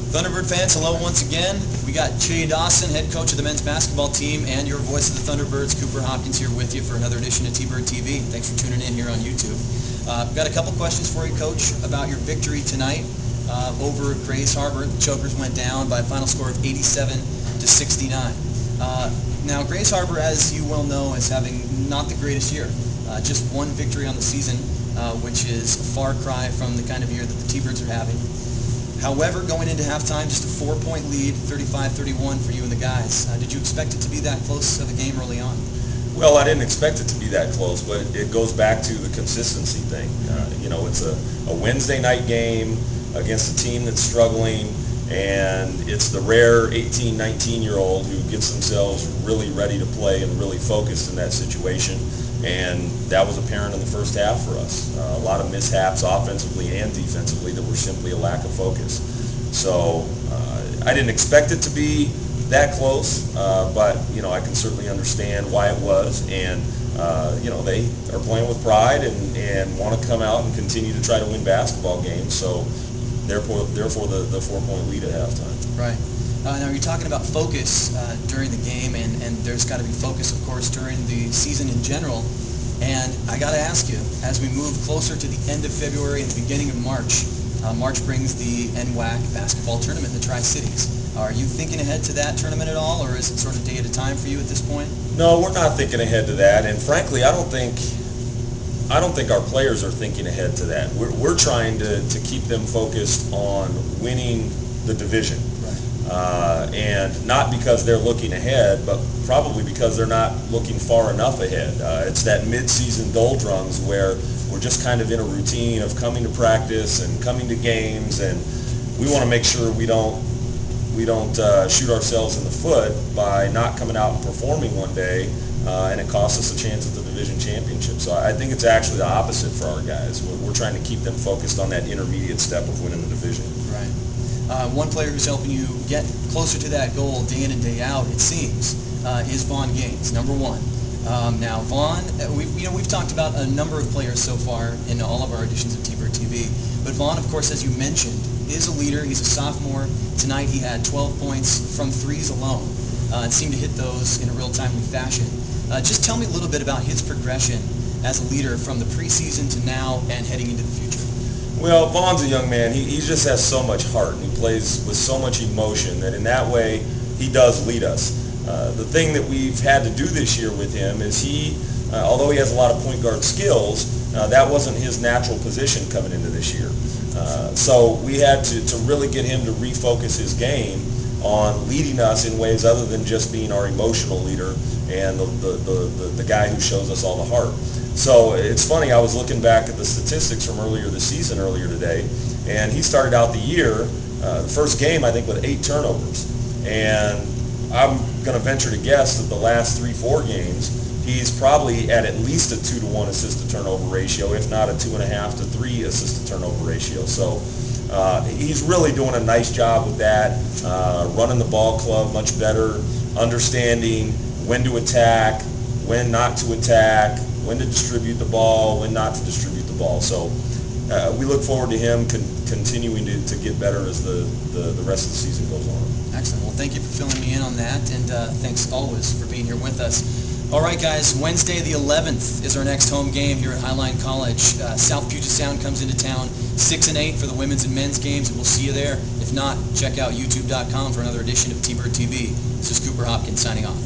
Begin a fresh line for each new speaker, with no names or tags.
Thunderbird fans, hello once again. We got Jay Dawson, head coach of the men's basketball team, and your voice of the Thunderbirds, Cooper Hopkins, here with you for another edition of TBRID TV. Thanks for tuning in here on YouTube. We've got a couple questions for you, Coach, about your victory tonight over Grays Harbor. The Chokers went down by a final score of 87-69. Now, Grays Harbor, as you well know, is having not the greatest year. Just one victory on the season, which is a far cry from the kind of year that the T-Birds are having. However, going into halftime, just a 4-point lead, 35-31 for you and the guys. Did you expect it to be that close of a game early on?
Well, I didn't expect it to be that close, but it goes back to the consistency thing. You know, it's a Wednesday night game against a team that's struggling, and it's the rare 18, 19-year-old who gets themselves really ready to play and really focused in that situation. And that was apparent in the first half for us. A lot of mishaps offensively and defensively that were simply a lack of focus. So I didn't expect it to be that close, but you know, I can certainly understand why it was. And you know, they are playing with pride and want to come out and continue to try to win basketball games. So therefore the 4-point lead at halftime.
Right. Now you're talking about focus during the game, and there's got to be focus, of course, during the season in general. And I got to ask you, as we move closer to the end of February and the beginning of March, March brings the NWAC basketball tournament in the Tri-Cities. Are you thinking ahead to that tournament at all, or is it sort of day at a time for you at this point?
No, we're not thinking ahead to that, and frankly, I don't think our players are thinking ahead to that. We're trying to keep them focused on winning the division. And not because they're looking ahead, but probably because they're not looking far enough ahead. It's that mid-season doldrums where we're just kind of in a routine of coming to practice and coming to games, and we want to make sure we don't shoot ourselves in the foot by not coming out and performing one day, and it costs us a chance at the division championship. So I think it's actually the opposite for our guys. We're trying to keep them focused on that intermediate step of winning the division.
Right. One player who's helping you get closer to that goal day in and day out, it seems, is Vaughn Gaines, number one. Now, Vaughn, we've talked about a number of players so far in all of our editions of TBRID TV, but Vaughn, of course, as you mentioned, is a leader. He's a sophomore. Tonight he had 12 points from threes alone and seemed to hit those in a real timely fashion. Just tell me a little bit about his progression as a leader from the preseason to now and heading into the future.
Well, Vaughn's a young man. He just has so much heart, and he plays with so much emotion that in that way he does lead us. The thing that we've had to do this year with him is although he has a lot of point guard skills, that wasn't his natural position coming into this year. So we had to really get him to refocus his game on leading us in ways other than just being our emotional leader and the guy who shows us all the heart. So it's funny, I was looking back at the statistics from earlier today, and he started out the year, the first game, I think, with 8 turnovers. And I'm going to venture to guess that the last 3-4 games, he's probably at least a 2-to-1 assist-to-turnover ratio, if not a 2.5 to 3 assist-to-turnover ratio. So he's really doing a nice job with that, running the ball club much better, understanding when to attack, when not to attack, when to distribute the ball, when not to distribute the ball. So we look forward to him continuing to get better as the rest of the season goes on.
Excellent. Well, thank you for filling me in on that, and thanks always for being here with us. All right, guys, Wednesday the 11th is our next home game here at Highline College. South Puget Sound comes into town 6 and 8 for the women's and men's games, and we'll see you there. If not, check out youtube.com for another edition of TBRID TV. This is Cooper Hopkins signing off.